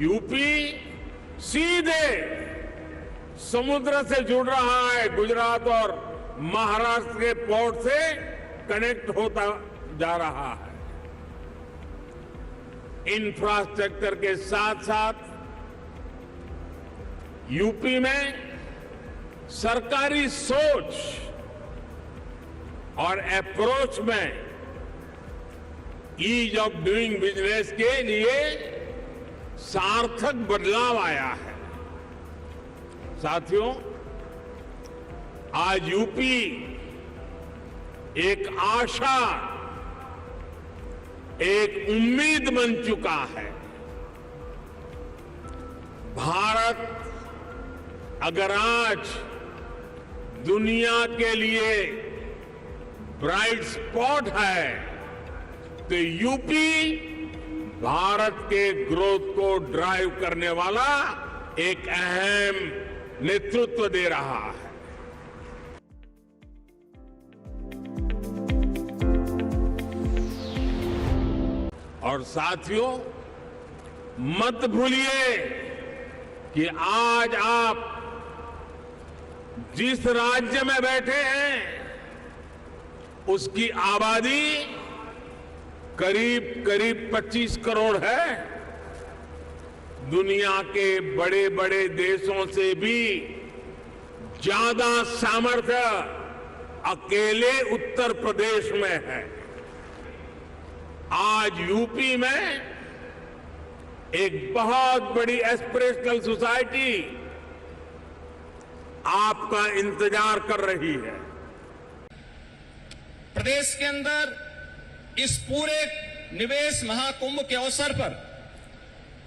UP सीधे समुद्र से जुड़ रहा है, गुजरात और महाराष्ट्र के पोर्ट से कनेक्ट होता जा रहा है। इंफ्रास्ट्रक्चर के साथ साथ यूपी में सरकारी सोच और अप्रोच में ईज ऑफ डूइंग बिजनेस के लिए सार्थक बदलाव आया है। साथियों, आज यूपी एक आशा, एक उम्मीद बन चुका है। भारत अगर आज दुनिया के लिए ब्राइट स्पॉट है तो यूपी भारत के ग्रोथ को ड्राइव करने वाला एक अहम नेतृत्व दे रहा है। और साथियों, मत भूलिए कि आज आप जिस राज्य में बैठे हैं उसकी आबादी करीब 25 करोड़ है। दुनिया के बड़े बड़े देशों से भी ज्यादा सामर्थ्य अकेले उत्तर प्रदेश में है। आज यूपी में एक बहुत बड़ी एस्पिरेशनल सोसाइटी आपका इंतजार कर रही है। प्रदेश के अंदर इस पूरे निवेश महाकुंभ के अवसर पर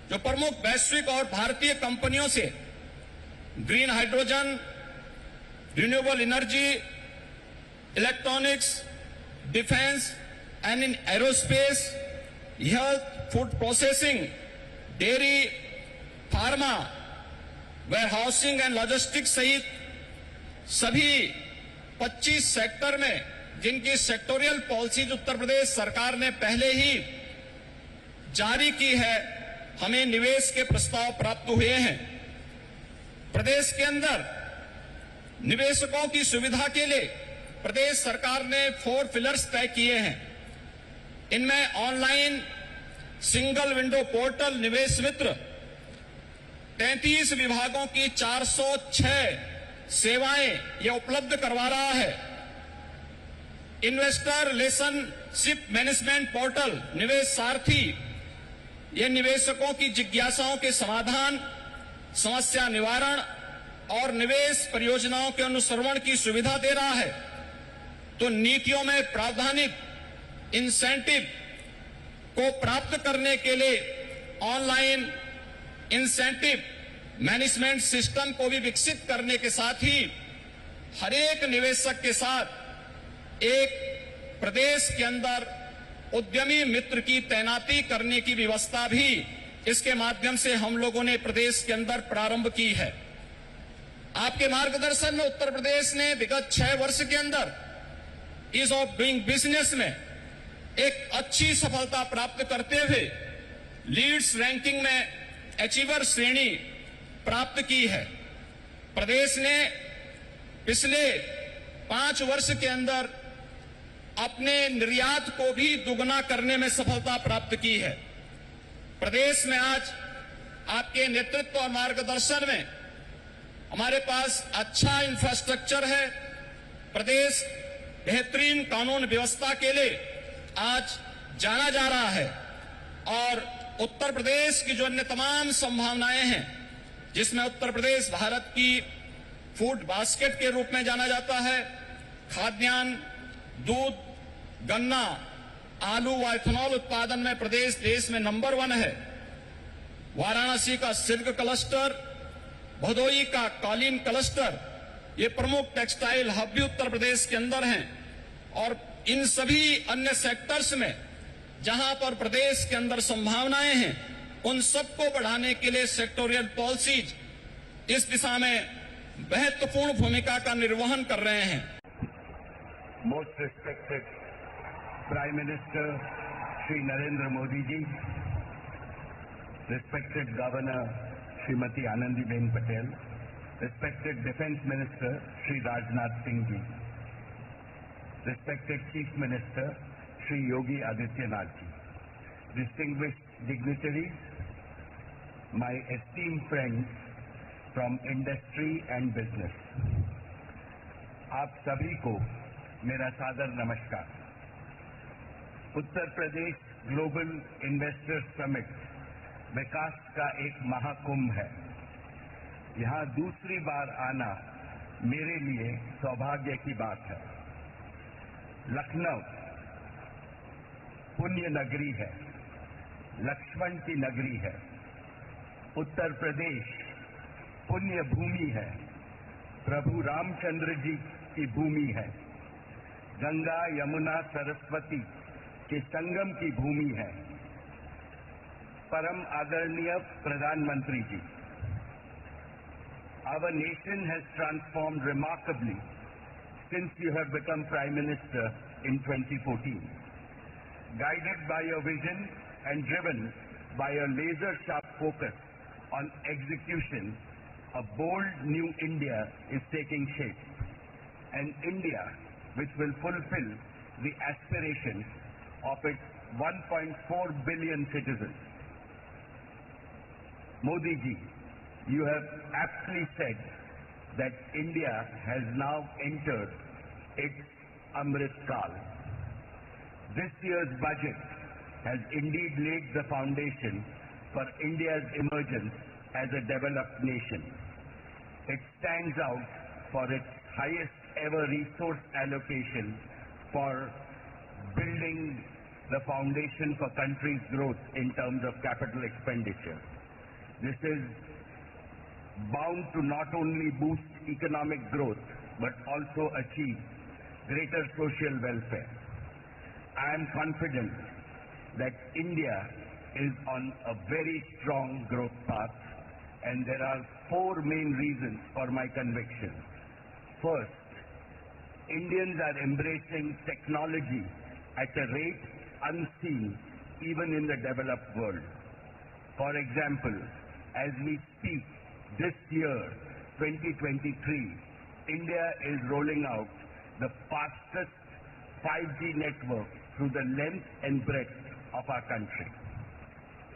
जो प्रमुख वैश्विक और भारतीय कंपनियों से green hydrogen, renewable energy, electronics, defence and in aerospace, health, food processing, dairy, pharma, warehousing and logistics सहित सभी 25 सेक्टर में जिनकी सेक्टोरियल पॉलिसीज उत्तर प्रदेश सरकार ने पहले ही जारी की है, हमें निवेश के प्रस्ताव प्राप्त हुए हैं। प्रदेश के अंदर निवेशकों की सुविधा के लिए प्रदेश सरकार ने 4 पिलर्स तय किए हैं। इनमें ऑनलाइन सिंगल विंडो पोर्टल निवेश मित्र, 33 विभागों की 406 सेवाएं ये उपलब्ध करवा रहा है। इन्वेस्टर रिलेशनशिप मैनेजमेंट पोर्टल निवेश सारथी, ये निवेशकों की जिज्ञासाओं के समाधान, समस्या निवारण और निवेश परियोजनाओं के अनुश्रवण की सुविधा दे रहा है। तो नीतियों में प्रावधानिक इंसेंटिव को प्राप्त करने के लिए ऑनलाइन इंसेंटिव मैनेजमेंट सिस्टम को भी विकसित करने के साथ ही हर एक निवेशक के साथ एक प्रदेश के अंदर उद्यमी मित्र की तैनाती करने की व्यवस्था भी इसके माध्यम से हम लोगों ने प्रदेश के अंदर प्रारंभ की है। आपके मार्गदर्शन में उत्तर प्रदेश ने विगत 6 वर्ष के अंदर ईज ऑफ डूइंग बिजनेस में एक अच्छी सफलता प्राप्त करते हुए लीड्स रैंकिंग में अचीवर श्रेणी प्राप्त की है। प्रदेश ने पिछले 5 वर्ष के अंदर अपने निर्यात को भी दुगना करने में सफलता प्राप्त की है। प्रदेश में आज आपके नेतृत्व और मार्गदर्शन में हमारे पास अच्छा इंफ्रास्ट्रक्चर है। प्रदेश बेहतरीन कानून व्यवस्था के लिए आज जाना जा रहा है और उत्तर प्रदेश की जो अन्य तमाम संभावनाएं हैं, जिसमें उत्तर प्रदेश भारत की फूड बास्केट के रूप में जाना जाता है, खाद्यान्न, दूध, गन्ना, आलू व इथेनॉल उत्पादन में प्रदेश देश में नंबर 1 है। वाराणसी का सिल्क क्लस्टर, भदोई का कालीन क्लस्टर, ये प्रमुख टेक्सटाइल हब भी उत्तर प्रदेश के अंदर हैं। और इन सभी अन्य सेक्टर्स में जहां पर प्रदेश के अंदर संभावनाएं हैं, उन सबको बढ़ाने के लिए सेक्टोरियल पॉलिसीज इस दिशा में महत्वपूर्ण भूमिका का निर्वहन कर रहे हैं। Most respected prime minister Shri Narendra Modi ji, respected Governor Srimati Anandiben Patel, respected Defence Minister Shri Rajnath Singh Ji, respected Chief Minister Shri Yogi Adityanath Ji, distinguished dignitaries, my esteemed friends from industry and business, आप सभी को मेरा सादर नमस्कार। Uttar Pradesh global investor summit विकास का एक महाकुंभ है। यहाँ दूसरी बार आना मेरे लिए सौभाग्य की बात है। लखनऊ पुण्य नगरी है, लक्ष्मण की नगरी है। उत्तर प्रदेश पुण्य भूमि है, प्रभु रामचंद्र जी की भूमि है। गंगा यमुना सरस्वती के संगम की भूमि है। परम आदरणीय प्रधानमंत्री जी, our nation has transformed remarkably since you have become Prime Minister in 2014. Guided by your vision and driven by a laser-sharp focus on execution, a bold new India is taking shape. An India which will fulfill the aspirations of its 1.4 billion citizens. Modi ji, you have aptly said that India has now entered its Amrit Kal. This year's budget has indeed laid the foundation for India's emergence as a developed nation. It stands out for its highest ever resource allocation for building the foundation for country's growth in terms of capital expenditure. This is bound to not only boost economic growth but also achieve greater social welfare. I am confident that India is on a very strong growth path, and there are four main reasons for my conviction. First, Indians are embracing technology at a rate unseen even in the developed world. For example, as we speak, this year, 2023, India is rolling out the fastest 5G network through the length and breadth of our country.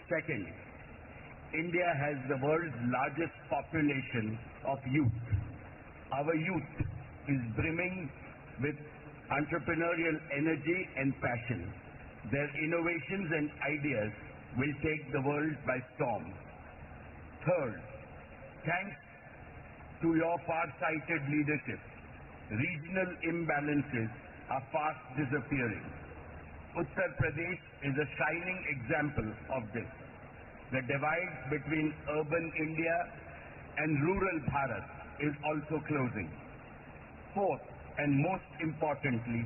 Second, India has the world's largest population of youth. Our youth is brimming with entrepreneurial energy and passion. Their innovations and ideas will take the world by storm. Third, thanks to your far-sighted leadership, regional imbalances are fast disappearing. Uttar Pradesh is a shining example of this. The divide between urban India and rural Bharat is also closing. Fourth, and most importantly,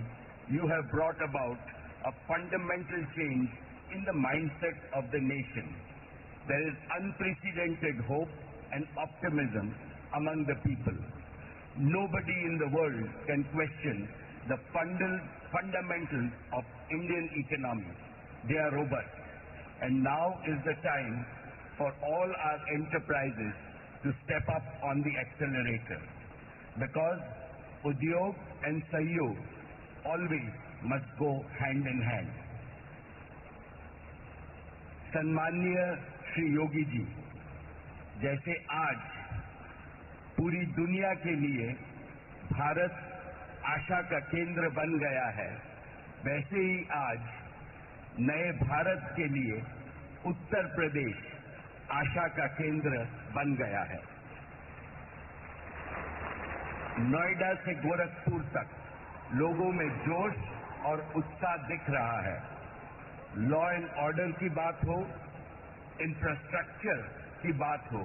you have brought about a fundamental change in the mindset of the nation. There is unprecedented hope and optimism among the people. Nobody in the world can question the fundamentals of Indian economy. They are robust. And now is the time for all our enterprises to step up on the accelerator. Because Udyog and Sahyog always must go hand in hand. सम्माननीय श्री योगी जी, जैसे आज पूरी दुनिया के लिए भारत आशा का केंद्र बन गया है, वैसे ही आज नए भारत के लिए उत्तर प्रदेश आशा का केंद्र बन गया है। नोएडा से गोरखपुर तक लोगों में जोश और उत्साह दिख रहा है। लॉ एंड ऑर्डर की बात हो, इंफ्रास्ट्रक्चर की बात हो,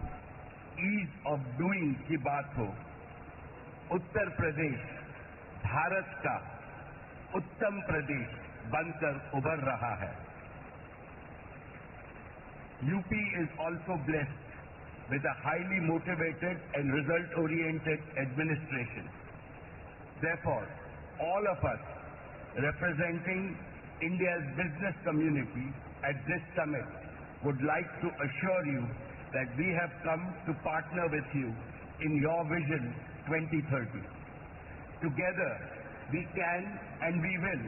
ईज ऑफ डूइंग की बात हो, उत्तर प्रदेश भारत का उत्तम प्रदेश बनकर उभर रहा है। UP is also blessed with a highly motivated and result-oriented administration. Therefore, all of us representing India's business community at this summit would like to assure you that we have come to partner with you in your Vision 2030. Together, we can and we will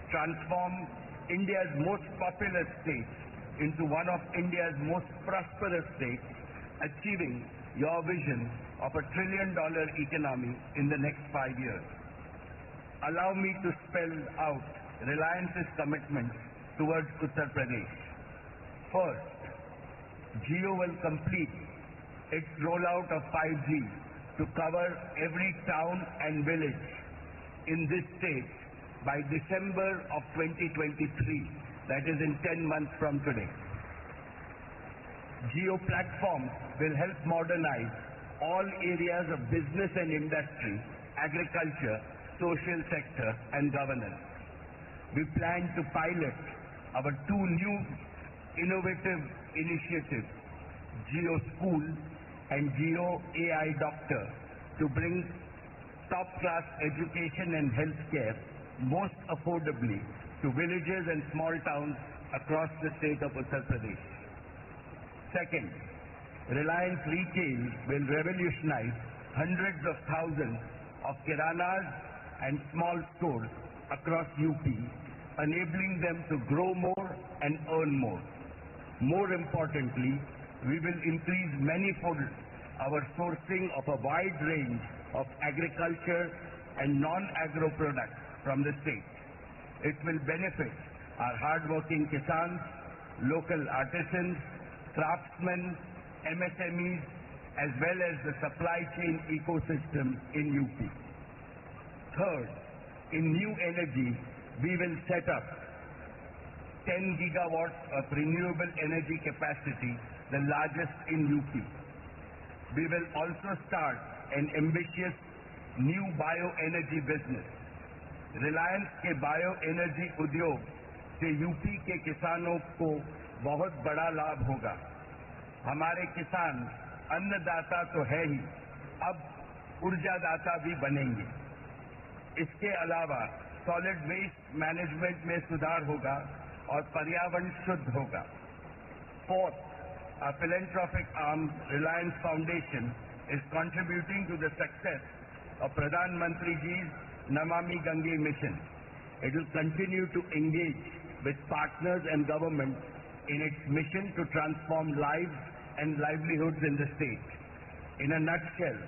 transform India's most populous state into one of India's most prosperous states, achieving your vision of $1 trillion economy in the next 5 years. Allow me to spell out Reliance's commitment towards Uttar Pradesh. First, Jio will complete its rollout of 5G to cover every town and village in this state by December of 2023, that is in 10 months from today. Jio platforms will help modernize all areas of business and industry, agriculture, social sector, and governance. We plan to pilot our 2 new innovative initiatives, Jio School and Jio AI Doctor, to bring top-class education and healthcare most affordably to villages and small towns across the state of Uttar Pradesh. Second, Reliance Retail will revolutionize hundreds of thousands of kiranas and small stores across UP, enabling them to grow more and earn more. More importantly, we will increase manifold our sourcing of a wide range of agriculture and non-agro products from the state. It will benefit our hard-working kisans, local artisans, craftsmen, MSMEs, as well as the supply chain ecosystem in UP. Third, in new energy, we will set up 10 gigawatts of renewable energy capacity, the largest in UP. We will also start an ambitious new bioenergy business. Reliance के bioenergy उद्योग से UP के किसानों को बहुत बड़ा लाभ होगा। हमारे किसान अन्नदाता तो है ही, अब ऊर्जादाता भी बनेंगे। इसके अलावा सॉलिड वेस्ट मैनेजमेंट में सुधार होगा और पर्यावरण शुद्ध होगा। Fourth, our philanthropic arm, Reliance Foundation, is contributing to the success of Pradhan Mantri Ji's Namami Gange mission. It will continue to engage with partners and governments in its mission to transform lives and livelihoods in the state. In a nutshell,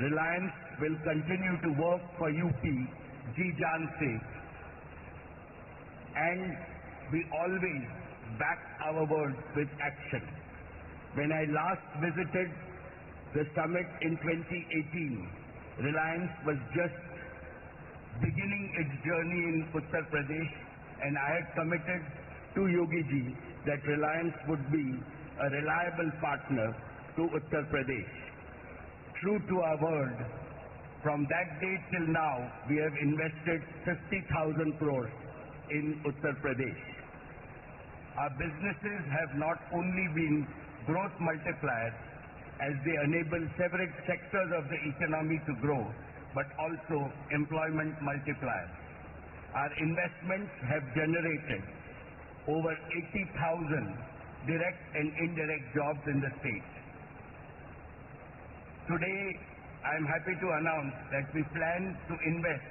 Reliance will continue to work for UP, Ji-Jaan se, and we always back our words with action. When I last visited the summit in 2018, Reliance was just beginning its journey in Uttar Pradesh, and I had committed to Yogi Ji that Reliance would be a reliable partner to Uttar Pradesh. True to our word, from that date till now, we have invested 50,000 crores in Uttar Pradesh. Our businesses have not only been growth multipliers as they enable several sectors of the economy to grow, but also employment multipliers. Our investments have generated over 80,000 direct and indirect jobs in the state. Today, I am happy to announce that we plan to invest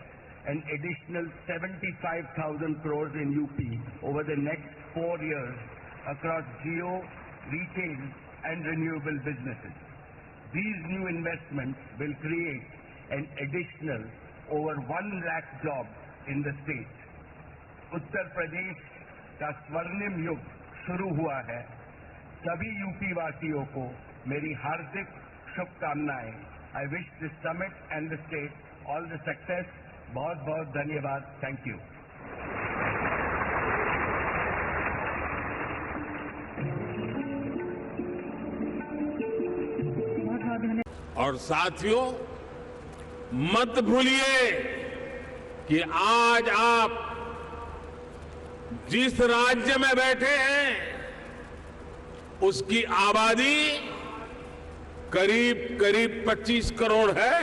an additional 75,000 crores in UP over the next 4 years across Jio, retail and renewable businesses. These new investments will create an additional over 1 lakh jobs in the state. Uttar Pradesh का स्वर्णिम युग शुरू हुआ है। सभी UP वासियों को मेरी हार्दिक शुभकामनाएं। I wish this summit and the state all the success. बहुत बहुत धन्यवाद। Thank you. और साथियों, मत भूलिए कि आज आप जिस राज्य में बैठे हैं उसकी आबादी करीब करीब 25 करोड़ है।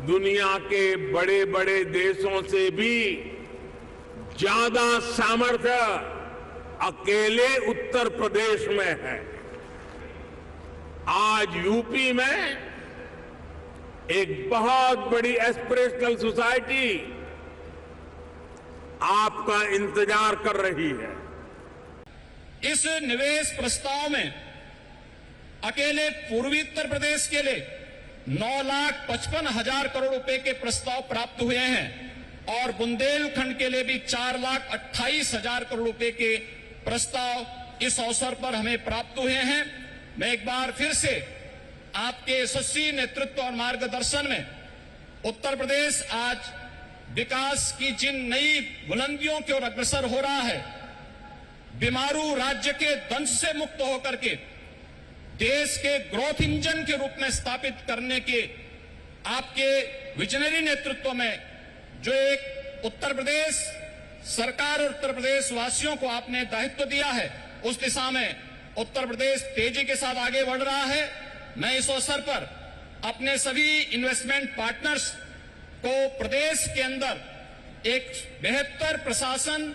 दुनिया के बड़े बड़े देशों से भी ज्यादा सामर्थ्य अकेले उत्तर प्रदेश में है। आज यूपी में एक बहुत बड़ी एस्पिरेशनल सोसाइटी आपका इंतजार कर रही है। इस निवेश प्रस्ताव में अकेले पूर्वी उत्तर प्रदेश के लिए 9,55,000 करोड़ रुपए के प्रस्ताव प्राप्त हुए हैं और बुंदेलखंड के लिए भी 4,28,000 करोड़ रुपए के प्रस्ताव इस अवसर पर हमें प्राप्त हुए हैं। मैं एक बार फिर से आपके यशस्वी नेतृत्व और मार्गदर्शन में उत्तर प्रदेश आज विकास की जिन नई बुलंदियों की ओर अग्रसर हो रहा है, बीमारू राज्य के दंश से मुक्त होकर के देश के ग्रोथ इंजन के रूप में स्थापित करने के आपके विजनरी नेतृत्व में जो एक उत्तर प्रदेश सरकार और उत्तर प्रदेश वासियों को आपने दायित्व दिया है, उस दिशा में उत्तर प्रदेश तेजी के साथ आगे बढ़ रहा है। मैं इस अवसर पर अपने सभी इन्वेस्टमेंट पार्टनर्स को प्रदेश के अंदर एक बेहतर प्रशासन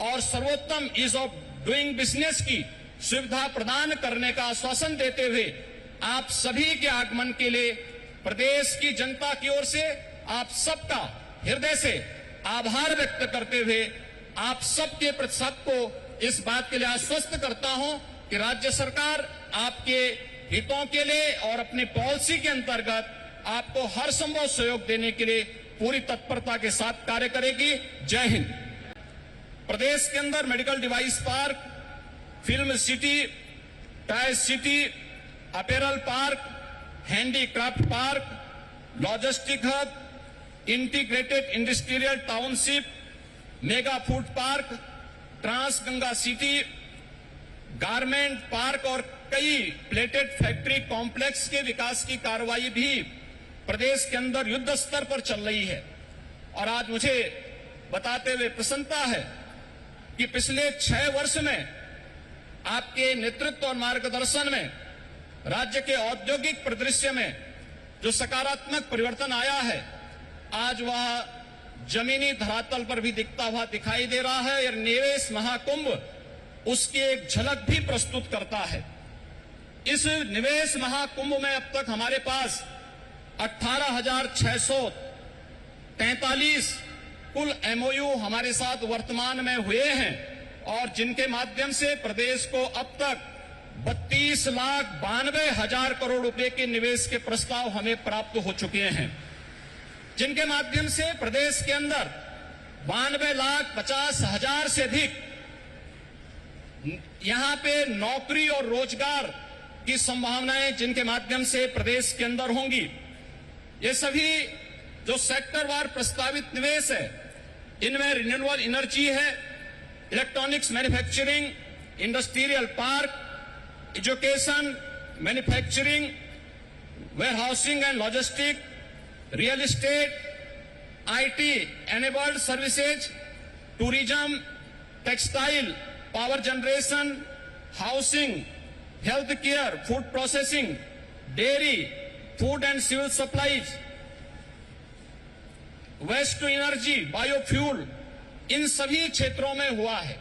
और सर्वोत्तम ईज ऑफ डूइंग बिजनेस की सुविधा प्रदान करने का आश्वासन देते हुए आप सभी के आगमन के लिए प्रदेश की जनता की ओर से आप सबका हृदय से आभार व्यक्त करते हुए आप सबके प्रति सबको इस बात के लिए आश्वस्त करता हूं कि राज्य सरकार आपके हितों के लिए और अपनी पॉलिसी के अंतर्गत आपको हर संभव सहयोग देने के लिए पूरी तत्परता के साथ कार्य करेगी। जय हिंद। प्रदेश के अंदर medical device park, film city, tyre city, apparel park, handicraft park, logistic hub, integrated industrial township, mega food park, trans Ganga city, garment park और कई प्लेटेड फैक्ट्री कॉम्प्लेक्स के विकास की कार्रवाई भी प्रदेश के अंदर युद्ध स्तर पर चल रही है। और आज मुझे बताते हुए प्रसन्नता है कि पिछले 6 वर्ष में आपके नेतृत्व और मार्गदर्शन में राज्य के औद्योगिक परिदृश्य में जो सकारात्मक परिवर्तन आया है, आज वह जमीनी धरातल पर भी दिखता हुआ दिखाई दे रहा है। और निवेश महाकुंभ उसकी एक झलक भी प्रस्तुत करता है। इस निवेश महाकुंभ में अब तक हमारे पास 18,643 कुल एमओयू हमारे साथ वर्तमान में हुए हैं और जिनके माध्यम से प्रदेश को अब तक 32,92,000 करोड़ रुपए के निवेश के प्रस्ताव हमें प्राप्त हो चुके हैं, जिनके माध्यम से प्रदेश के अंदर 92,50,000 से अधिक यहां पे नौकरी और रोजगार की संभावनाएं जिनके माध्यम से प्रदेश के अंदर होंगी। ये सभी जो सेक्टर वार प्रस्तावित निवेश है, इनमें रिन्यूएबल एनर्जी है, electronics manufacturing, industrial park, education, manufacturing, warehousing and logistic, real estate, IT enabled services, tourism, textile, power generation, housing, health care, food processing, dairy, food and civil supplies, waste to energy, biofuel, इन सभी क्षेत्रों में हुआ है।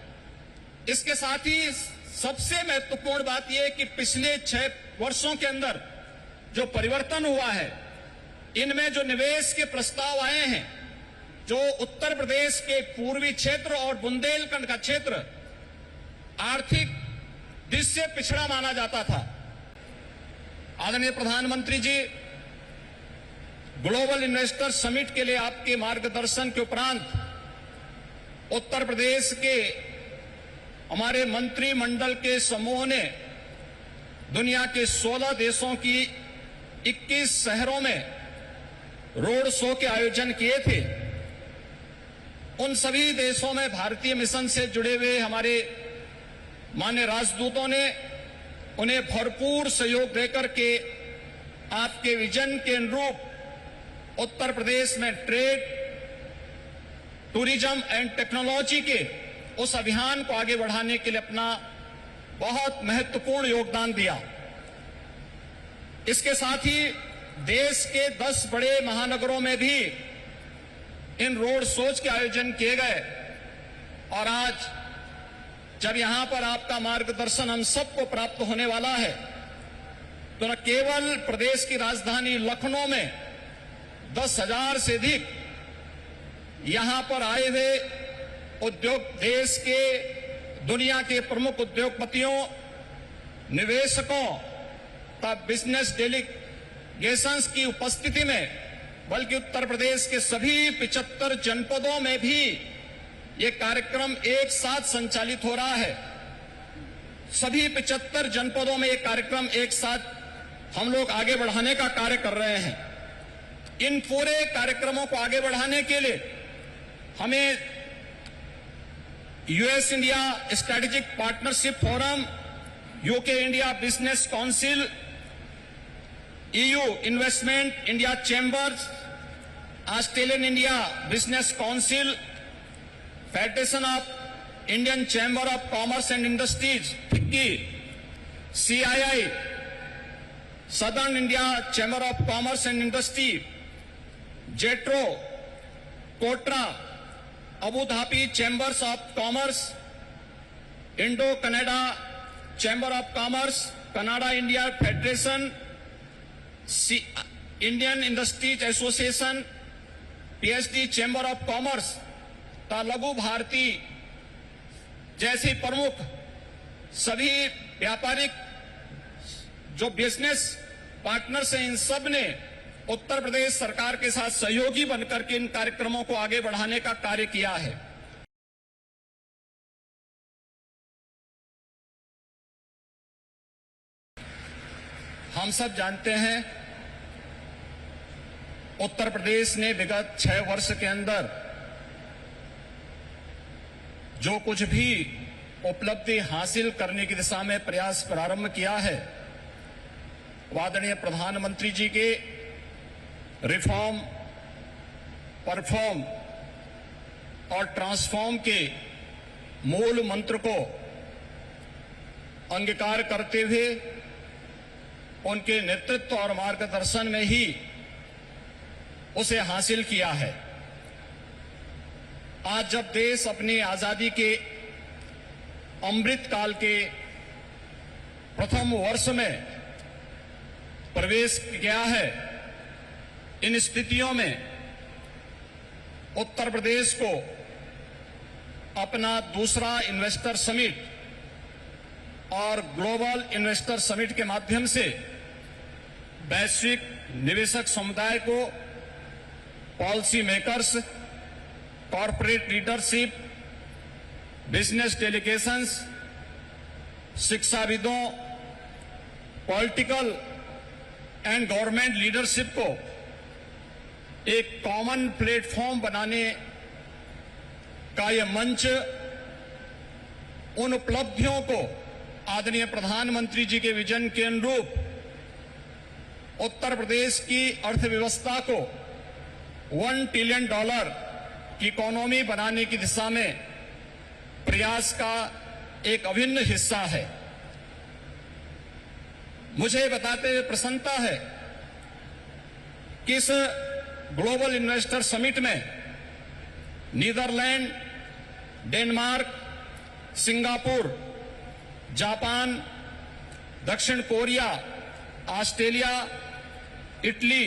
इसके साथ ही सबसे महत्वपूर्ण बात यह है कि पिछले 6 वर्षों के अंदर जो परिवर्तन हुआ है, इनमें जो निवेश के प्रस्ताव आए हैं, जो उत्तर प्रदेश के पूर्वी क्षेत्र और बुंदेलखंड का क्षेत्र आर्थिक दृष्टि से पिछड़ा माना जाता था। आदरणीय प्रधानमंत्री जी, ग्लोबल इन्वेस्टर समिट के लिए आपके मार्गदर्शन के उपरांत उत्तर प्रदेश के हमारे मंत्रिमंडल के समूह ने दुनिया के 16 देशों की 21 शहरों में रोड शो के आयोजन किए थे। उन सभी देशों में भारतीय मिशन से जुड़े हुए हमारे माननीय राजदूतों ने उन्हें भरपूर सहयोग देकर के आपके विजन के अनुरूप उत्तर प्रदेश में ट्रेड, टूरिज्म एंड टेक्नोलॉजी के उस अभियान को आगे बढ़ाने के लिए अपना बहुत महत्वपूर्ण योगदान दिया। इसके साथ ही देश के 10 बड़े महानगरों में भी इन रोड शोज के आयोजन किए गए और आज जब यहां पर आपका मार्गदर्शन हम सबको प्राप्त होने वाला है, तो न केवल प्रदेश की राजधानी लखनऊ में 10,000 से अधिक यहां पर आए हुए उद्योग, देश के दुनिया के प्रमुख उद्योगपतियों, निवेशकों तथा बिजनेस डेलीगेशंस की उपस्थिति में, बल्कि उत्तर प्रदेश के सभी 75 जनपदों में भी ये कार्यक्रम एक साथ संचालित हो रहा है। सभी 75 जनपदों में ये कार्यक्रम एक साथ हम लोग आगे बढ़ाने का कार्य कर रहे हैं। इन पूरे कार्यक्रमों को आगे बढ़ाने के लिए हमें US India strategic partnership forum, UK India business council, EU investment India chambers, Australian India business council, federation of Indian chamber of commerce and industries FICCI, CII, southern India chamber of commerce and industry, JETRO, KOTRA, Abu Dhabi chambers of commerce, Indo Canada chamber of commerce, Canada India federation, Indian industries association, PHD chamber of commerce तथा लघु भारती जैसी प्रमुख सभी व्यापारिक जो business partners हैं, इन सब ने उत्तर प्रदेश सरकार के साथ सहयोगी बनकर के इन कार्यक्रमों को आगे बढ़ाने का कार्य किया है। हम सब जानते हैं उत्तर प्रदेश ने विगत 6 वर्ष के अंदर जो कुछ भी उपलब्धि हासिल करने की दिशा में प्रयास प्रारंभ किया है, आदरणीय प्रधानमंत्री जी के रिफॉर्म, परफॉर्म और ट्रांसफॉर्म के मूल मंत्र को अंगीकार करते हुए उनके नेतृत्व और मार्गदर्शन में ही उसे हासिल किया है। आज जब देश अपनी आजादी के अमृत काल के प्रथम वर्ष में प्रवेश किया है, इन स्थितियों में उत्तर प्रदेश को अपना दूसरा इन्वेस्टर समिट और ग्लोबल इन्वेस्टर समिट के माध्यम से वैश्विक निवेशक समुदाय को, policy makers, corporate leadership, business delegations, शिक्षाविदों, पॉलिटिकल एंड गवर्नमेंट लीडरशिप को एक कॉमन प्लेटफॉर्म बनाने का यह मंच उन उपलब्धियों को आदरणीय प्रधानमंत्री जी के विजन के अनुरूप उत्तर प्रदेश की अर्थव्यवस्था को $1 ट्रिलियन की इकोनॉमी बनाने की दिशा में प्रयास का एक अभिन्न हिस्सा है। मुझे बताते हुए प्रसन्नता है कि इस ग्लोबल इन्वेस्टर समिट में नीदरलैंड, डेनमार्क, सिंगापुर, जापान, दक्षिण कोरिया, ऑस्ट्रेलिया, इटली,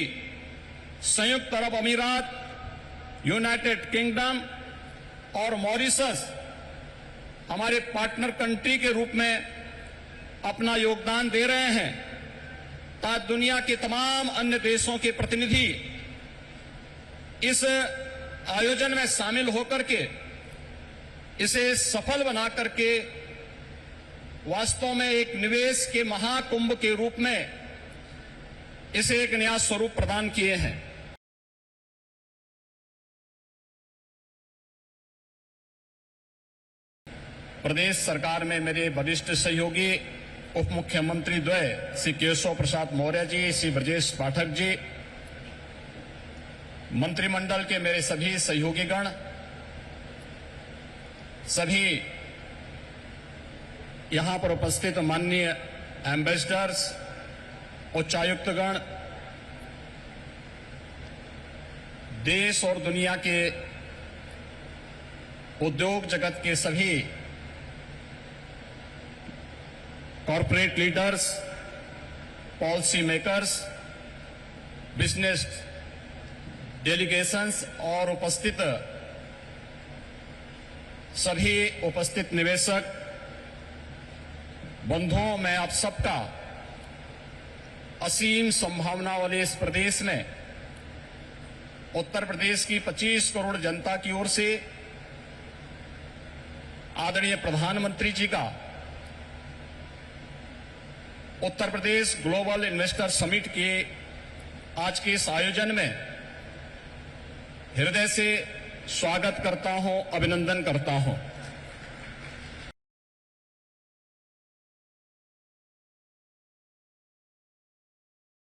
संयुक्त अरब अमीरात, यूनाइटेड किंगडम और मॉरिशस हमारे पार्टनर कंट्री के रूप में अपना योगदान दे रहे हैं, ताकि दुनिया के तमाम अन्य देशों के प्रतिनिधि इस आयोजन में शामिल होकर के इसे सफल बना करके वास्तव में एक निवेश के महाकुंभ के रूप में इसे एक नया स्वरूप प्रदान किए हैं। प्रदेश सरकार में मेरे वरिष्ठ सहयोगी उप मुख्यमंत्री द्वय श्री केशव प्रसाद मौर्य जी, श्री ब्रजेश पाठक जी, मंत्रिमंडल के मेरे सभी सहयोगीगण, सभी यहां पर उपस्थित माननीय एम्बेसडर्स, उच्चायुक्तगण, देश और दुनिया के उद्योग जगत के सभी corporate leaders, policy makers, business delegations और सभी उपस्थित निवेशक बंधुओं, मैं आप सबका असीम संभावना वाले इस प्रदेश में उत्तर प्रदेश की 25 करोड़ जनता की ओर से आदरणीय प्रधानमंत्री जी का Uttar Pradesh global investor summit के आज के इस आयोजन में हृदय से स्वागत करता हूं, अभिनंदन करता हूं।